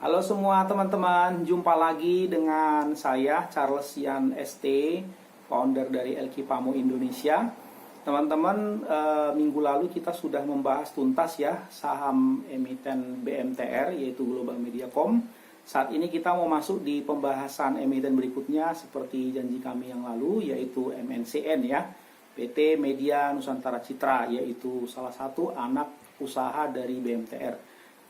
Halo semua teman-teman, jumpa lagi dengan saya Charles Yan ST, founder dari LQ Pamo Indonesia. Teman-teman, minggu lalu kita sudah membahas tuntas ya saham emiten BMTR yaitu Global Mediacom. Saat ini kita mau masuk di pembahasan emiten berikutnya seperti janji kami yang lalu yaitu MNCN ya, PT Media Nusantara Citra, yaitu salah satu anak usaha dari BMTR.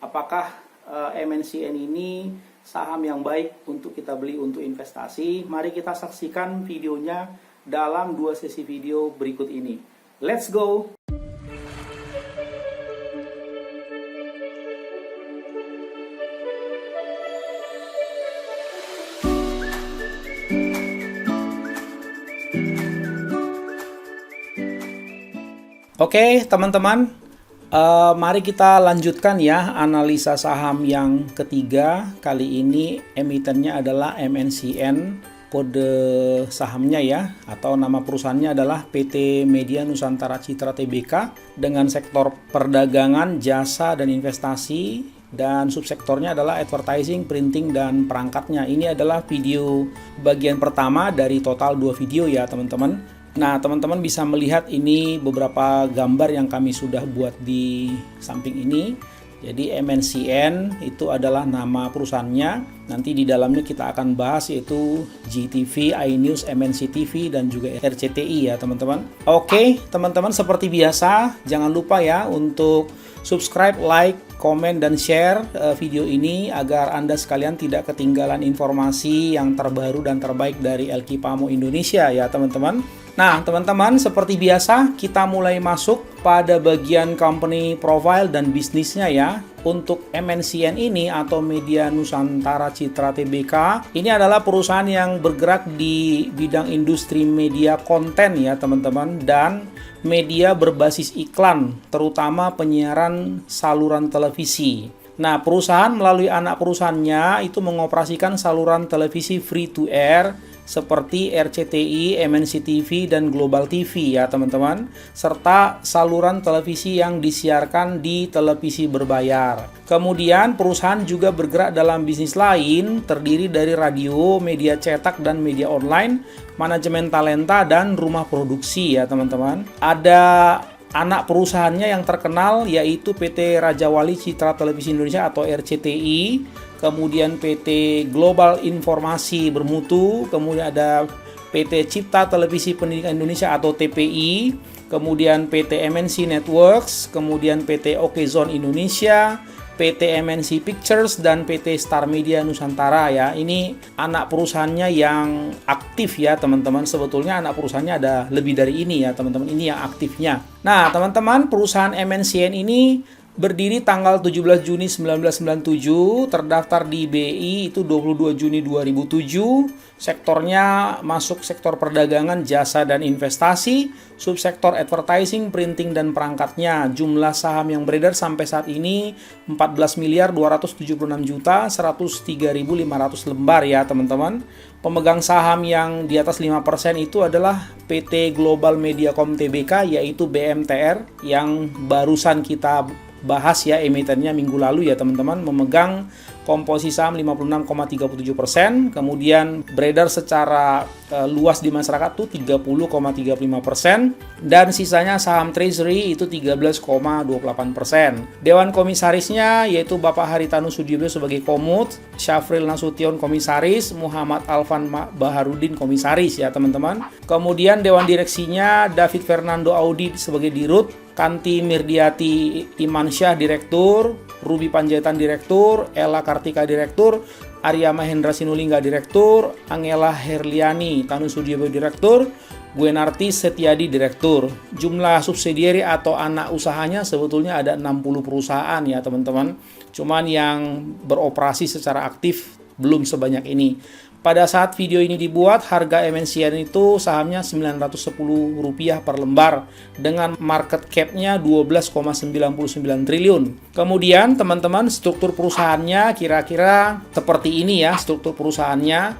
Apakah MNCN ini saham yang baik untuk kita beli untuk investasi? Mari kita saksikan videonya dalam 2 sesi video berikut ini. Let's go! Oke, teman-teman, mari kita lanjutkan ya analisa saham yang ketiga. Kali ini emitennya adalah MNCN, kode sahamnya ya, atau nama perusahaannya adalah PT Media Nusantara Citra Tbk dengan sektor perdagangan, jasa, dan investasi, dan subsektornya adalah advertising, printing, dan perangkatnya. Ini adalah video bagian pertama dari total 2 video ya teman-teman. Nah, teman-teman bisa melihat ini beberapa gambar yang kami sudah buat di samping ini. Jadi MNCN itu adalah nama perusahaannya. Nanti di dalamnya kita akan bahas yaitu GTV, iNews, MNC TV, dan juga RCTI ya teman-teman. Oke, teman-teman, seperti biasa jangan lupa ya untuk subscribe, like, komen, dan share video ini agar Anda sekalian tidak ketinggalan informasi yang terbaru dan terbaik dari LQ Pamo Indonesia ya teman-teman. Nah teman-teman, seperti biasa kita mulai masuk pada bagian company profile dan bisnisnya ya. Untuk MNCN ini atau Media Nusantara Citra Tbk, ini adalah perusahaan yang bergerak di bidang industri media konten ya teman-teman, dan media berbasis iklan, terutama penyiaran saluran televisi. Nah, perusahaan melalui anak perusahaannya itu mengoperasikan saluran televisi free to air seperti RCTI, MNC TV, dan Global TV ya teman-teman, serta saluran televisi yang disiarkan di televisi berbayar. Kemudian perusahaan juga bergerak dalam bisnis lain terdiri dari radio, media cetak, dan media online, manajemen talenta, dan rumah produksi ya teman-teman. Ada anak perusahaannya yang terkenal yaitu PT Raja Wali Citra Televisi Indonesia atau RCTI, kemudian PT Global Informasi Bermutu, kemudian ada PT Cipta Televisi Pendidikan Indonesia atau TPI, kemudian PT MNC Networks, kemudian PT Okezone Indonesia, PT MNC Pictures, dan PT Star Media Nusantara ya. Ini anak perusahaannya yang aktif ya teman-teman. Sebetulnya anak perusahaannya ada lebih dari ini ya teman-teman. Ini yang aktifnya. Nah teman-teman, perusahaan MNCN ini berdiri tanggal 17 Juni 1997, terdaftar di BI itu 22 Juni 2007. Sektornya masuk sektor perdagangan, jasa, dan investasi, subsektor advertising, printing, dan perangkatnya. Jumlah saham yang beredar sampai saat ini 14.276.103.500 lembar ya teman-teman. Pemegang saham yang di atas 5% itu adalah PT Global Mediacom Tbk yaitu BMTR yang barusan kita bahas ya emitennya minggu lalu ya teman-teman, memegang komposisi saham 56,37%, kemudian beredar secara luas di masyarakat tuh 30,35%, dan sisanya saham treasury itu 13,28%. Dewan komisarisnya yaitu Bapak Haritanu Sudibyo sebagai komut, Syafril Nasution komisaris, Muhammad Alvan Baharudin komisaris ya teman-teman. Kemudian dewan direksinya David Fernando Audi sebagai dirut, Kanti Mirdiati Imansyah direktur, Ruby Panjaitan direktur, Ella Kartika direktur, Arya Mahendra Sinulinga direktur, Angela Herliani Tanu Sudibyo direktur, Gwenarti Setiadi direktur. Jumlah subsidiary atau anak usahanya sebetulnya ada 60 perusahaan ya teman-teman. Cuman yang beroperasi secara aktif belum sebanyak ini. Pada saat video ini dibuat, harga MNCN itu sahamnya Rp910 per lembar dengan market cap-nya 12,99 triliun. Kemudian teman-teman, struktur perusahaannya kira-kira seperti ini ya struktur perusahaannya.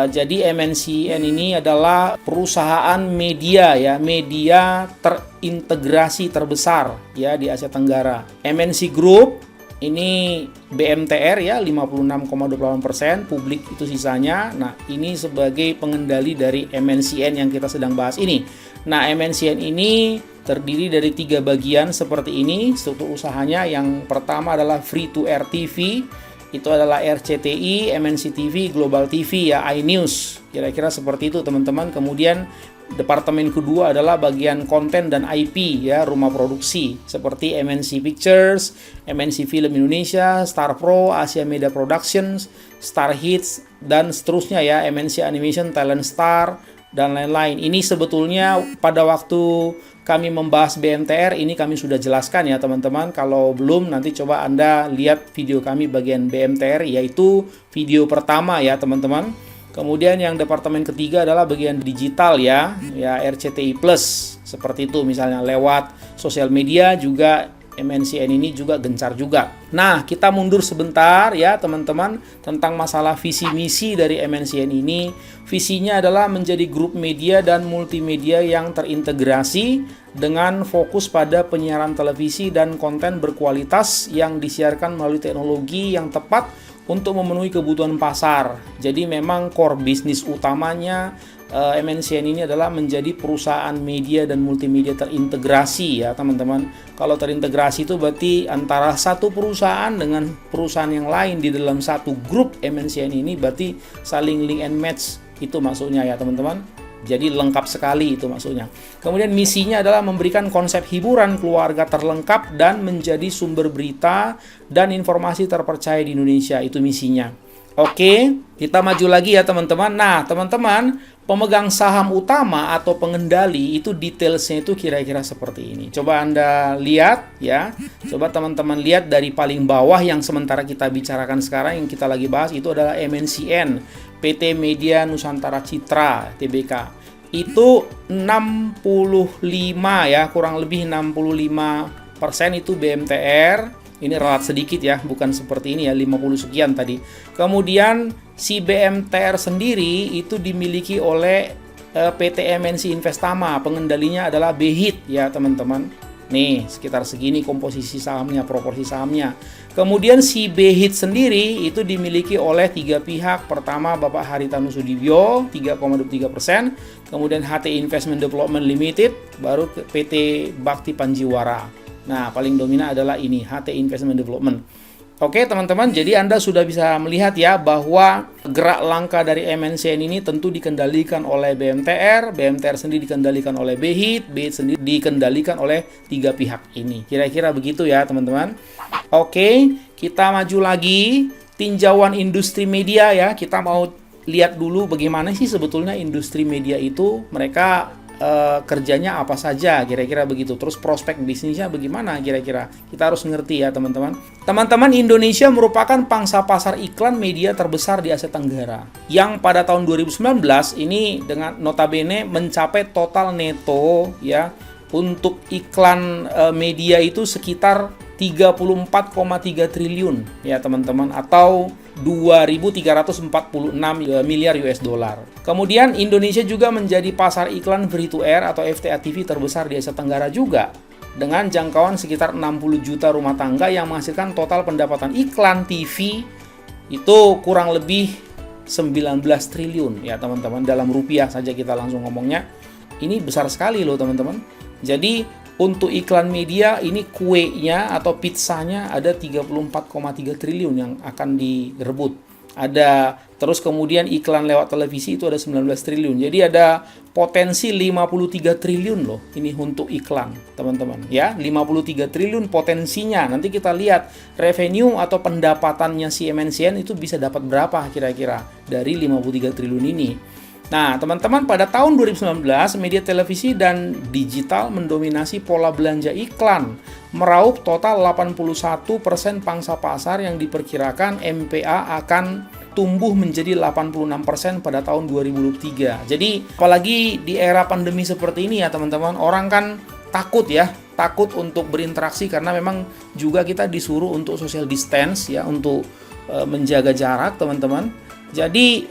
Jadi MNCN ini adalah perusahaan media ya, media terintegrasi terbesar ya di Asia Tenggara. MNC Group ini BMTR ya 56,28%, publik itu sisanya. Nah, ini sebagai pengendali dari MNCN yang kita sedang bahas ini. Nah, MNCN ini terdiri dari 3 bagian seperti ini struktur usahanya. Yang pertama adalah free to air TV, itu adalah RCTI, MNC TV, Global TV ya, iNews. Kira-kira seperti itu teman-teman. Kemudian departemen kedua adalah bagian konten dan IP ya, rumah produksi seperti MNC Pictures, MNC Film Indonesia, Star Pro, Asia Media Productions, Star Hits dan seterusnya ya, MNC Animation, Talent Star dan lain-lain. Ini sebetulnya pada waktu kami membahas BMTR ini kami sudah jelaskan ya teman-teman. Kalau belum nanti coba Anda lihat video kami bagian BMTR, yaitu video pertama ya teman-teman. Kemudian yang departemen ketiga adalah bagian digital ya RCTI Plus. Seperti itu misalnya lewat sosial media juga MNCN ini juga gencar juga. Nah, kita mundur sebentar ya teman-teman tentang masalah visi misi dari MNCN ini. Visinya adalah menjadi grup media dan multimedia yang terintegrasi dengan fokus pada penyiaran televisi dan konten berkualitas yang disiarkan melalui teknologi yang tepat untuk memenuhi kebutuhan pasar. Jadi memang core bisnis utamanya MNCN ini adalah menjadi perusahaan media dan multimedia terintegrasi ya teman-teman. Kalau terintegrasi itu berarti antara satu perusahaan dengan perusahaan yang lain di dalam satu grup MNCN ini, berarti saling link and match, itu maksudnya ya teman-teman. Jadi lengkap sekali itu maksudnya. Kemudian misinya adalah memberikan konsep hiburan keluarga terlengkap dan menjadi sumber berita dan informasi terpercaya di Indonesia. Itu misinya. Oke, kita maju lagi ya teman-teman. Nah teman-teman, pemegang saham utama atau pengendali itu detailsnya itu kira-kira seperti ini. Coba Anda lihat ya. Coba teman-teman lihat dari paling bawah yang sementara kita bicarakan sekarang, yang kita lagi bahas itu adalah MNCN, PT Media Nusantara Citra, TBK. Itu 65 ya, kurang lebih 65% itu BMTR. Ini relatif sedikit ya, bukan seperti ini ya, 50 sekian tadi. Kemudian si BMTR sendiri itu dimiliki oleh PT MNC Investama, pengendalinya adalah BHIT ya teman-teman. Nih, sekitar segini komposisi sahamnya, proporsi sahamnya. Kemudian si BHIT sendiri itu dimiliki oleh 3 pihak. Pertama Bapak Haritanu Sudibyo 3,23%, kemudian HT Investment Development Limited, baru PT Bakti Panjiwara. Nah, paling dominan adalah ini, HT Investment Development. Oke teman-teman, jadi Anda sudah bisa melihat ya bahwa gerak langkah dari MNCN ini tentu dikendalikan oleh BMTR, BMTR sendiri dikendalikan oleh BHIT, BHIT sendiri dikendalikan oleh 3 pihak ini. Kira-kira begitu ya teman-teman. Oke, kita maju lagi, tinjauan industri media ya. Kita mau lihat dulu bagaimana sih sebetulnya industri media itu, mereka kerjanya apa saja, kira-kira begitu. Terus prospek bisnisnya bagaimana kira-kira. Kita harus ngerti ya teman-teman. Teman-teman, Indonesia merupakan pangsa pasar iklan media terbesar di Asia Tenggara, yang pada tahun 2019 ini dengan notabene mencapai total neto ya untuk iklan media itu sekitar 34,3 triliun ya teman-teman, atau 2.346 miliar US dollar. Kemudian Indonesia juga menjadi pasar iklan free to air atau FTA TV terbesar di Asia Tenggara juga, dengan jangkauan sekitar 60 juta rumah tangga yang menghasilkan total pendapatan iklan TV itu kurang lebih 19 triliun ya teman-teman. Dalam rupiah saja kita langsung ngomongnya, ini besar sekali loh teman-teman. Jadi untuk iklan media ini kuenya atau pizzanya ada 34,3 triliun yang akan direbut. Ada terus kemudian iklan lewat televisi itu ada 19 triliun. Jadi ada potensi 53 triliun loh ini untuk iklan, teman-teman. Ya, 53 triliun potensinya. Nanti kita lihat revenue atau pendapatannya si MNCN itu bisa dapat berapa kira-kira dari 53 triliun ini. Nah, teman-teman, pada tahun 2019, media televisi dan digital mendominasi pola belanja iklan, meraup total 81% pangsa pasar yang diperkirakan MPA akan tumbuh menjadi 86% pada tahun 2023. Jadi, apalagi di era pandemi seperti ini ya, teman-teman, orang kan takut ya, takut untuk berinteraksi karena memang juga kita disuruh untuk social distance ya, untuk menjaga jarak, teman-teman. Jadi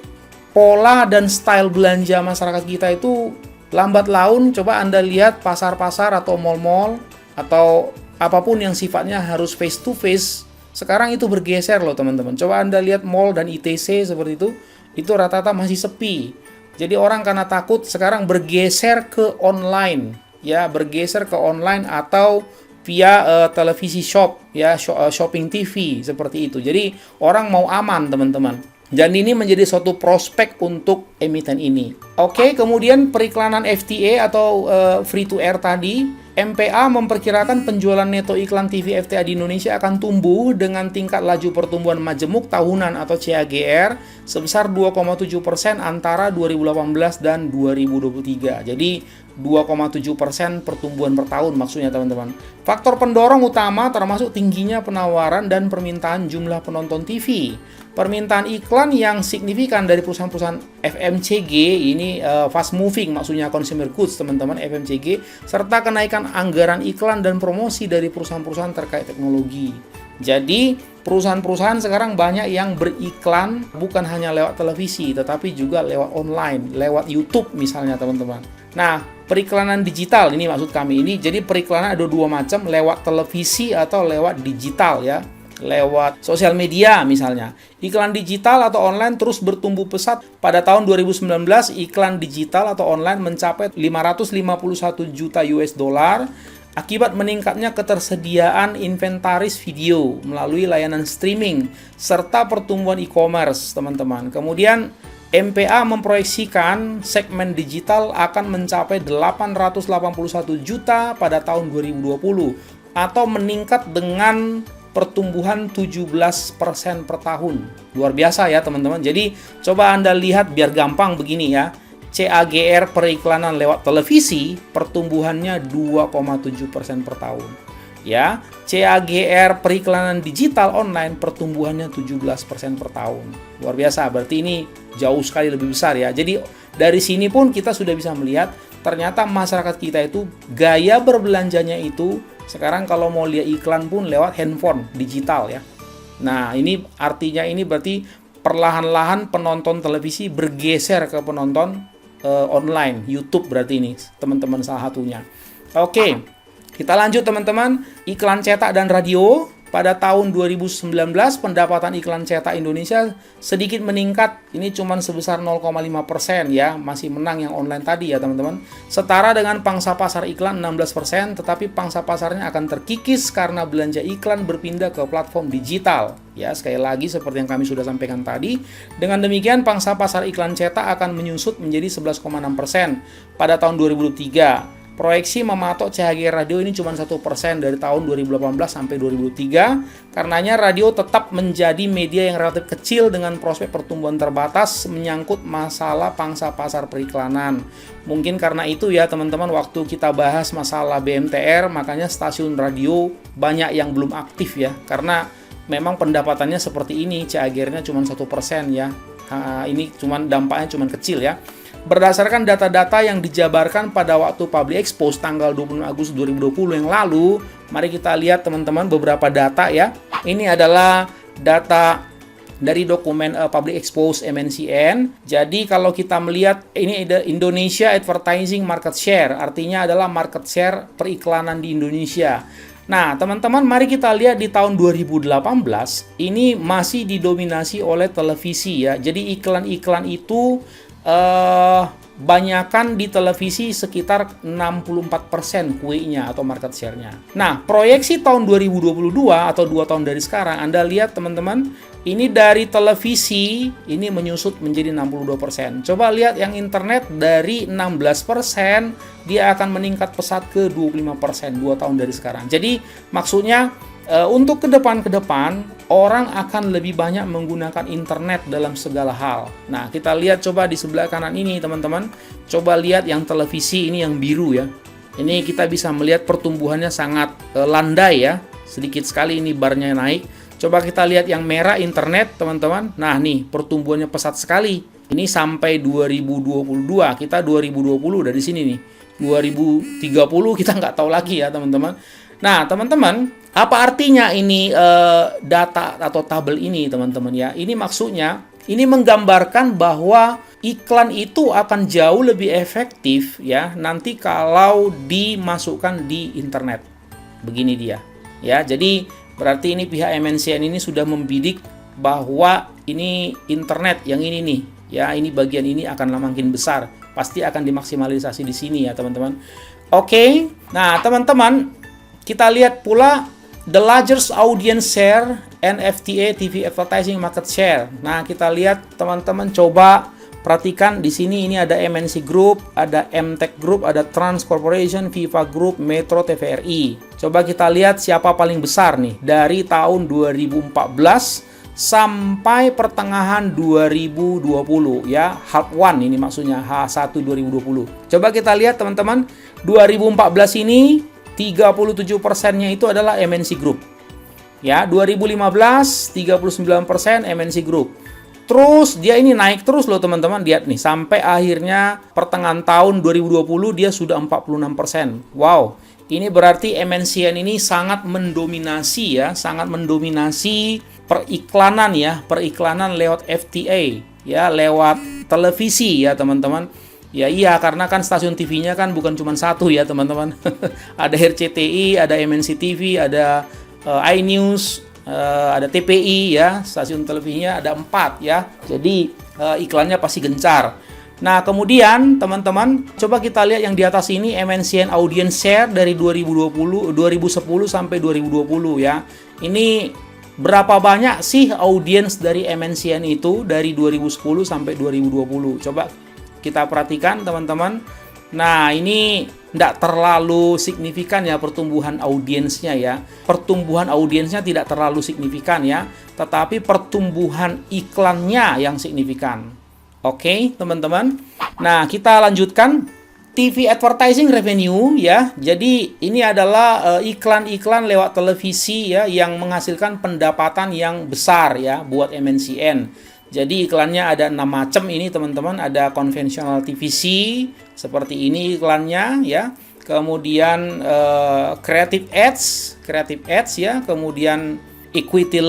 pola dan style belanja masyarakat kita itu lambat laun. Coba Anda lihat pasar-pasar atau mal-mal atau apapun yang sifatnya harus face to face, Sekarang itu bergeser loh teman-teman. Coba Anda lihat mall dan ITC seperti itu rata-rata masih sepi. Jadi orang karena takut sekarang bergeser ke online, ya, bergeser ke online atau via televisi shop, ya, shopping TV seperti itu. Jadi orang mau aman teman-teman. Dan ini menjadi suatu prospek untuk emiten ini. Oke, kemudian periklanan FTA atau free to air tadi, MPA memperkirakan penjualan neto iklan TV FTA di Indonesia akan tumbuh dengan tingkat laju pertumbuhan majemuk tahunan atau CAGR sebesar 2,7% antara 2018 dan 2023. Jadi 2,7% pertumbuhan per tahun maksudnya teman-teman. Faktor pendorong utama termasuk tingginya penawaran dan permintaan jumlah penonton TV. Permintaan iklan yang signifikan dari perusahaan-perusahaan FMCG, ini fast moving maksudnya consumer goods teman-teman, FMCG, serta kenaikan anggaran iklan dan promosi dari perusahaan-perusahaan terkait teknologi. Jadi perusahaan-perusahaan sekarang banyak yang beriklan bukan hanya lewat televisi tetapi juga lewat online, lewat YouTube misalnya teman-teman. Nah, periklanan digital ini maksud kami ini, jadi periklanan ada dua macam, lewat televisi atau lewat digital ya. Lewat sosial media misalnya. Iklan digital atau online terus bertumbuh pesat. Pada tahun 2019, iklan digital atau online mencapai 551 juta US dollar akibat meningkatnya ketersediaan inventaris video melalui layanan streaming serta pertumbuhan e-commerce, teman-teman. Kemudian MPA memproyeksikan segmen digital akan mencapai 881 juta pada tahun 2020 atau meningkat dengan pertumbuhan 17% per tahun. Luar biasa ya teman-teman. Jadi coba Anda lihat biar gampang begini ya. CAGR periklanan lewat televisi pertumbuhannya 2,7% per tahun. Ya, CAGR periklanan digital online pertumbuhannya 17% per tahun. Luar biasa, berarti ini jauh sekali lebih besar ya. Jadi dari sini pun kita sudah bisa melihat ternyata masyarakat kita itu gaya berbelanjanya itu sekarang kalau mau lihat iklan pun lewat handphone digital ya. Nah, ini artinya ini berarti perlahan-lahan penonton televisi bergeser ke penonton online, YouTube berarti ini teman-teman salah satunya. Oke, kita lanjut teman-teman. Iklan cetak dan radio. Pada tahun 2019, pendapatan iklan cetak Indonesia sedikit meningkat. Ini cuma sebesar 0,5% ya. Masih menang yang online tadi ya teman-teman. Setara dengan pangsa pasar iklan 16%, tetapi pangsa pasarnya akan terkikis karena belanja iklan berpindah ke platform digital. Ya, sekali lagi seperti yang kami sudah sampaikan tadi. Dengan demikian, pangsa pasar iklan cetak akan menyusut menjadi 11,6% pada tahun 2023. Proyeksi mematok CAGR radio ini cuma 1% dari tahun 2018 sampai 2003. Karenanya radio tetap menjadi media yang relatif kecil dengan prospek pertumbuhan terbatas menyangkut masalah pangsa pasar periklanan. Mungkin karena itu ya teman-teman, waktu kita bahas masalah BMTR, makanya stasiun radio banyak yang belum aktif ya. Karena memang pendapatannya seperti ini, CAGR-nya cuma 1% ya. Ini cuma dampaknya cuma kecil ya. Berdasarkan data-data yang dijabarkan pada waktu Public Expose tanggal 26 Agustus 2020 yang lalu, mari kita lihat teman-teman beberapa data ya. Ini adalah data dari dokumen Public Expose MNCN. Jadi kalau kita melihat ini ada Indonesia Advertising Market Share, artinya adalah market share periklanan di Indonesia. Nah, teman-teman, mari kita lihat di tahun 2018 ini masih didominasi oleh televisi ya. Jadi iklan-iklan itu banyakan di televisi sekitar 64% kuenya atau market share-nya. Nah, proyeksi tahun 2022 atau 2 tahun dari sekarang, Anda lihat teman-teman, ini dari televisi ini menyusut menjadi 62%. Coba lihat yang internet dari 16%, dia akan meningkat pesat ke 25% 2 tahun dari sekarang. Jadi, maksudnya untuk ke depan orang akan lebih banyak menggunakan internet dalam segala hal. Nah, kita lihat coba di sebelah kanan ini teman-teman. Coba lihat yang televisi ini yang biru ya. Ini kita bisa melihat pertumbuhannya sangat landai ya. Sedikit sekali ini barnya naik. Coba kita lihat yang merah internet teman-teman. Nah, nih pertumbuhannya pesat sekali. Ini sampai 2022. Kita 2020 dari sini nih. 2030 kita nggak tahu lagi ya teman-teman. Nah, teman-teman, apa artinya ini data atau tabel ini, teman-teman ya? Ini maksudnya, ini menggambarkan bahwa iklan itu akan jauh lebih efektif ya nanti kalau dimasukkan di internet. Begini dia. Ya, jadi Berarti ini pihak MNCN ini sudah membidik bahwa ini internet yang ini nih, ya ini bagian ini akan makin besar, pasti akan dimaksimalisasi di sini ya teman-teman. Oke, nah teman-teman kita lihat pula the largest audience share and FTA TV advertising market share. Nah kita lihat teman-teman, coba perhatikan di sini, ini ada MNC Group, ada MTech Group, ada Trans Corporation, Viva Group, Metro TVRI. Coba kita lihat siapa paling besar nih dari tahun 2014 sampai pertengahan 2020 ya, half one ini maksudnya H1 2020. Coba kita lihat teman-teman, 2014 ini 37%-nya itu adalah MNC Group. Ya, 2015 39% MNC Group. Terus dia ini naik terus loh teman-teman, lihat nih sampai akhirnya pertengahan tahun 2020 dia sudah 46%. Wow. Ini berarti MNCN ini sangat mendominasi ya, sangat mendominasi periklanan ya, periklanan lewat FTA ya, lewat televisi ya teman-teman. Ya iya, karena kan stasiun TV-nya kan bukan cuma satu ya teman-teman. Ada RCTI, ada MNC TV, ada iNews, ada TPI ya, stasiun televisinya ada 4 ya. Jadi iklannya pasti gencar. Nah, kemudian teman-teman, coba kita lihat yang di atas ini MNCN audience share dari 2010 sampai 2020 ya. Ini berapa banyak sih audience dari MNCN itu dari 2010 sampai 2020? Coba kita perhatikan teman-teman. Nah, ini tidak terlalu signifikan ya pertumbuhan audiensnya ya. Pertumbuhan audiensnya tidak terlalu signifikan ya, tetapi pertumbuhan iklannya yang signifikan. Oke, teman-teman. Nah, kita lanjutkan TV advertising revenue ya. Jadi ini adalah iklan-iklan lewat televisi ya yang menghasilkan pendapatan yang besar ya buat MNCN. Jadi iklannya ada 6 macam ini teman-teman. Ada conventional TVC seperti ini iklannya ya. Kemudian creative ads ya. Kemudian equity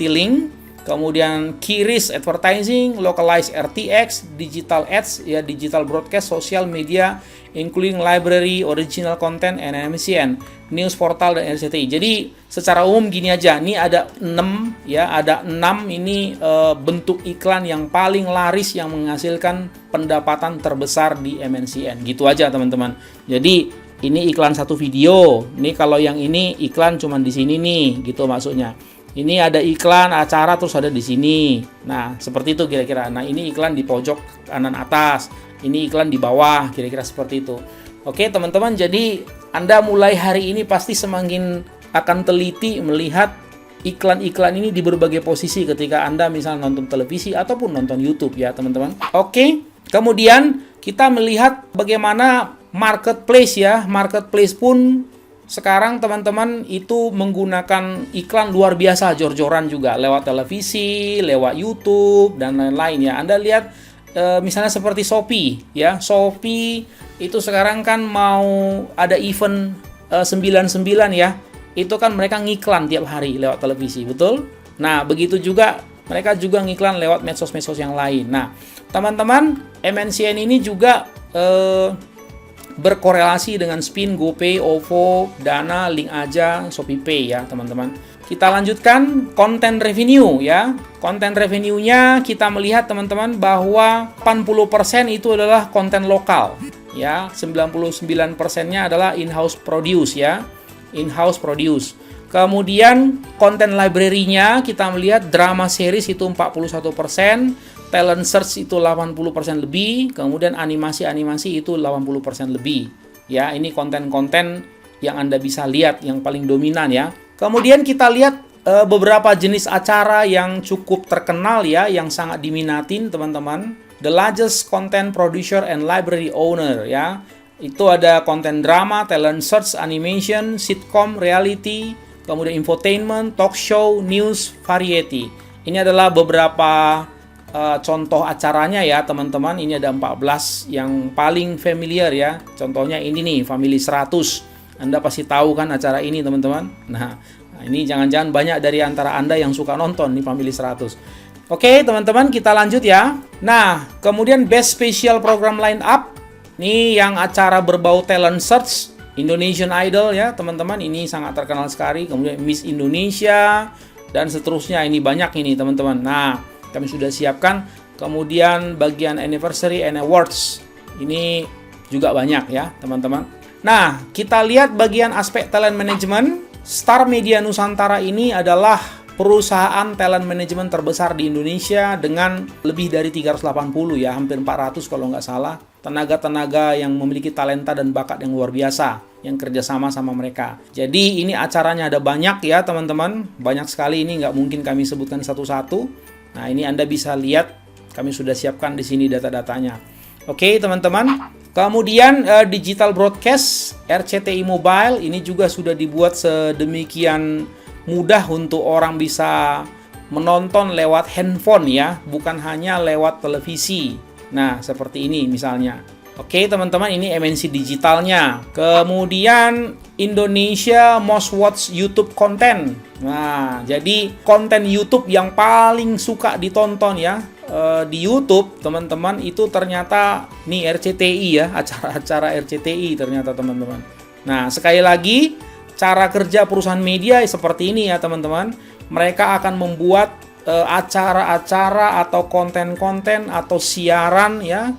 link. Kemudian QRIS advertising, localized RTX, digital ads ya, digital broadcast, social media including library, original content, and MNCN, news portal dan RCTI. Jadi secara umum gini aja, ini ada 6 ya, ada 6 ini bentuk iklan yang paling laris yang menghasilkan pendapatan terbesar di MNCN. Gitu aja teman-teman. Jadi ini iklan satu video. Ini kalau yang ini iklan cuman di sini nih, gitu maksudnya. Ini ada iklan acara terus ada di sini. Nah, seperti itu kira-kira. Nah, ini iklan di pojok kanan atas. Ini iklan di bawah, kira-kira seperti itu. Oke, teman-teman. Jadi, Anda mulai hari ini pasti semakin akan teliti melihat iklan-iklan ini di berbagai posisi ketika Anda misalnya nonton televisi ataupun nonton YouTube ya, teman-teman. Oke. Kemudian kita melihat bagaimana marketplace ya. Marketplace pun sekarang teman-teman itu menggunakan iklan luar biasa, jor-joran juga lewat televisi, lewat YouTube dan lain-lain ya. Anda lihat misalnya seperti Shopee ya. Shopee itu sekarang kan mau ada event 99 ya. Itu kan mereka ngiklan tiap hari lewat televisi, betul? Nah, begitu juga mereka juga ngiklan lewat medsos-medsos yang lain. Nah, teman-teman, MNCN ini juga berkorelasi dengan Spin, GoPay, OVO, Dana, Link Aja, ShopeePay ya teman-teman. Kita lanjutkan konten revenue ya. Konten revenue-nya kita melihat teman-teman bahwa 80% itu adalah konten lokal ya. 99%-nya adalah in-house produce ya. In-house produce. Kemudian konten library-nya kita melihat drama series itu 41%, talent search itu 80% lebih, kemudian animasi-animasi itu 80% lebih. Ya, ini konten-konten yang Anda bisa lihat yang paling dominan ya. Kemudian kita lihat beberapa jenis acara yang cukup terkenal ya, yang sangat diminatin teman-teman. The largest content producer and library owner ya. Itu ada konten drama, talent search, animation, sitcom, reality, kemudian infotainment, talk show, news, variety. Ini adalah beberapa contoh acaranya ya teman-teman. Ini ada 14 yang paling familiar ya. Contohnya ini nih, Family 100. Anda pasti tahu kan acara ini teman-teman. Nah, ini jangan-jangan banyak dari antara Anda yang suka nonton nih Family 100. Oke teman-teman, kita lanjut ya. Nah, kemudian best special program line up. Ini yang acara berbau talent search. Indonesian Idol ya teman-teman, ini sangat terkenal sekali. Kemudian Miss Indonesia dan seterusnya, ini banyak ini teman-teman. Nah, kami sudah siapkan. Kemudian bagian Anniversary and Awards, ini juga banyak ya teman-teman. Nah, kita lihat bagian aspek talent management. Star Media Nusantara ini adalah perusahaan talent management terbesar di Indonesia dengan lebih dari 380 ya, hampir 400 kalau nggak salah, tenaga-tenaga yang memiliki talenta dan bakat yang luar biasa yang kerjasama sama mereka. Jadi ini acaranya ada banyak ya teman-teman, banyak sekali, ini nggak mungkin kami sebutkan satu-satu. Nah, ini Anda bisa lihat, kami sudah siapkan di sini data-datanya. Oke teman-teman, kemudian digital broadcast RCTI Mobile ini juga sudah dibuat sedemikian mudah untuk orang bisa menonton lewat handphone ya, bukan hanya lewat televisi. Nah, seperti ini misalnya. Oke teman-teman, ini MNC digitalnya. Kemudian Indonesia Most Watched YouTube Content. Nah, jadi konten YouTube yang paling suka ditonton ya di YouTube teman-teman itu ternyata nih RCTI ya, acara-acara RCTI ternyata teman-teman. Nah, sekali lagi cara kerja perusahaan media seperti ini ya teman-teman. Mereka akan membuat acara-acara atau konten-konten atau siaran ya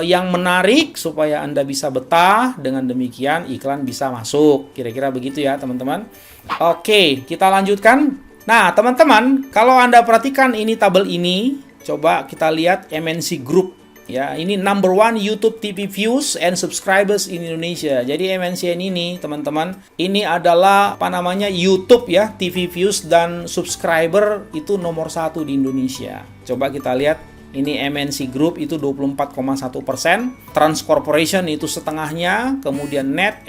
yang menarik supaya Anda bisa betah. Dengan demikian iklan bisa masuk. Kira-kira begitu ya teman-teman. Oke, kita lanjutkan. Nah teman-teman, kalau Anda perhatikan ini tabel ini, coba kita lihat MNC Group. Ya, ini number one YouTube TV views and subscribers in Indonesia. Jadi MNCN ini teman-teman, ini adalah apa namanya YouTube ya, TV views dan subscriber itu nomor 1 di Indonesia. Coba kita lihat, ini MNC Group itu 24,1%, Trans Corporation itu setengahnya, kemudian Net,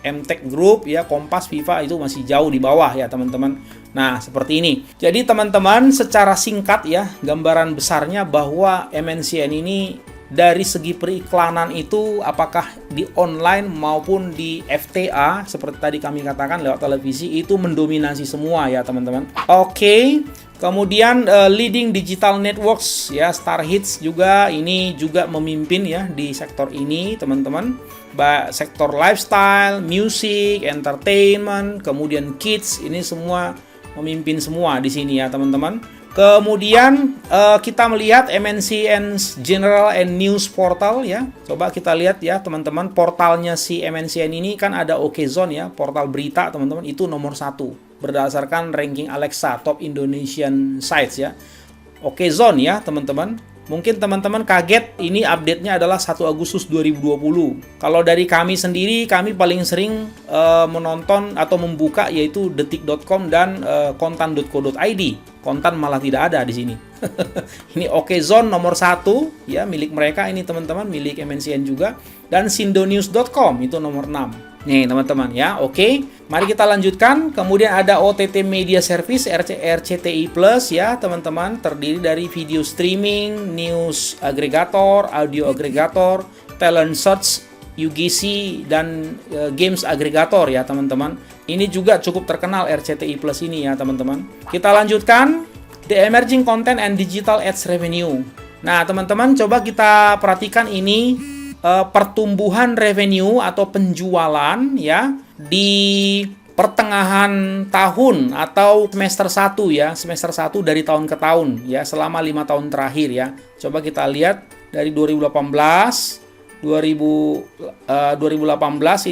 MTech Group ya, Kompas, Viva itu masih jauh di bawah ya teman-teman. Nah, seperti ini. Jadi teman-teman, secara singkat ya, gambaran besarnya bahwa MNCN ini dari segi periklanan itu apakah di online maupun di FTA seperti tadi kami katakan lewat televisi itu mendominasi semua ya teman-teman. Oke. Kemudian leading digital networks ya, Star Hits juga ini juga memimpin ya di sektor ini teman-teman. Sektor lifestyle, music, entertainment, kemudian kids, ini semua memimpin semua di sini ya teman-teman. Kemudian kita melihat MNCN General and News Portal ya. Coba kita lihat ya teman-teman, portalnya si MNCN ini kan ada Okezone ya, portal berita teman-teman, itu nomor 1 berdasarkan ranking Alexa Top Indonesian Sites ya. Okezone ya teman-teman. Mungkin teman-teman kaget, ini update-nya adalah 1 Agustus 2020. Kalau dari kami sendiri, kami paling sering menonton atau membuka yaitu detik.com dan kontan.co.id. Kontan malah tidak ada di sini. Ini Okezone nomor 1 ya, milik mereka ini teman-teman, milik MNCN juga, dan sindonews.com itu nomor 6. Nih teman-teman ya, oke. Mari kita lanjutkan. Kemudian ada OTT Media Service RCTI Plus ya teman-teman, terdiri dari video streaming, news agregator, audio agregator, talent search, UGC, dan games agregator ya teman-teman. Ini juga cukup terkenal RCTI Plus ini ya teman-teman. Kita lanjutkan. The Emerging Content and Digital Ads Revenue. Nah teman-teman, coba kita perhatikan ini pertumbuhan revenue atau penjualan ya di pertengahan tahun atau semester 1 ya, semester 1 dari tahun ke tahun ya, selama 5 tahun terakhir ya. Coba kita lihat dari 2018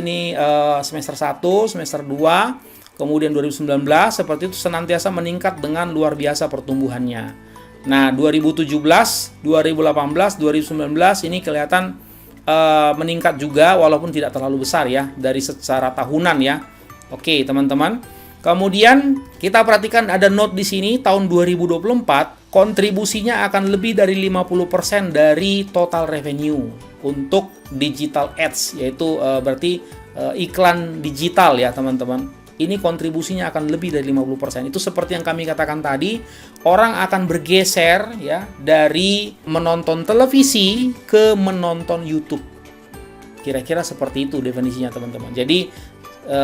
ini semester 1, semester 2, kemudian 2019 seperti itu senantiasa meningkat dengan luar biasa pertumbuhannya. Nah, 2017, 2018, 2019 ini kelihatan meningkat juga walaupun tidak terlalu besar ya dari secara tahunan ya. Oke, teman-teman. Kemudian kita perhatikan ada note di sini tahun 2024 kontribusinya akan lebih dari 50% dari total revenue untuk digital ads, yaitu berarti iklan digital ya, teman-teman. Ini kontribusinya akan lebih dari 50%. Itu seperti yang kami katakan tadi, orang akan bergeser ya dari menonton televisi ke menonton YouTube. Kira-kira seperti itu definisinya, teman-teman. Jadi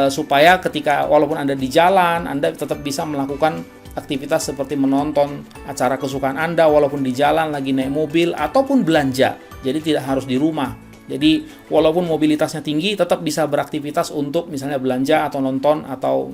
supaya ketika walaupun Anda di jalan, Anda tetap bisa melakukan aktivitas seperti menonton acara kesukaan Anda walaupun di jalan, lagi naik mobil ataupun belanja. Jadi tidak harus di rumah. Jadi walaupun mobilitasnya tinggi, tetap bisa beraktivitas untuk misalnya belanja atau nonton atau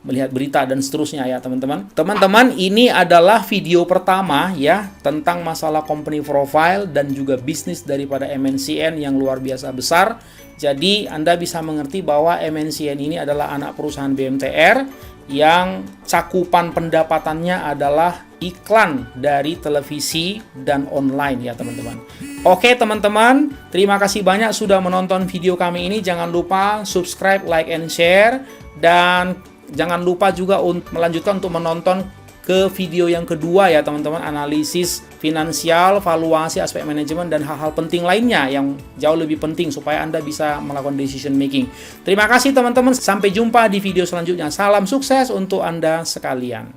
melihat berita dan seterusnya ya teman-teman. Teman-teman, ini adalah video pertama ya tentang masalah company profile dan juga bisnis daripada MNCN yang luar biasa besar. Jadi Anda bisa mengerti bahwa MNCN ini adalah anak perusahaan BMTR yang cakupan pendapatannya adalah iklan dari televisi dan online ya teman-teman. Oke teman-teman, terima kasih banyak sudah menonton video kami ini. Jangan lupa subscribe, like, and share. Dan jangan lupa juga untuk melanjutkan untuk menonton ke video yang kedua ya teman-teman, analisis finansial, valuasi, aspek manajemen, dan hal-hal penting lainnya yang jauh lebih penting supaya Anda bisa melakukan decision making. Terima kasih teman-teman, sampai jumpa di video selanjutnya. Salam sukses untuk Anda sekalian.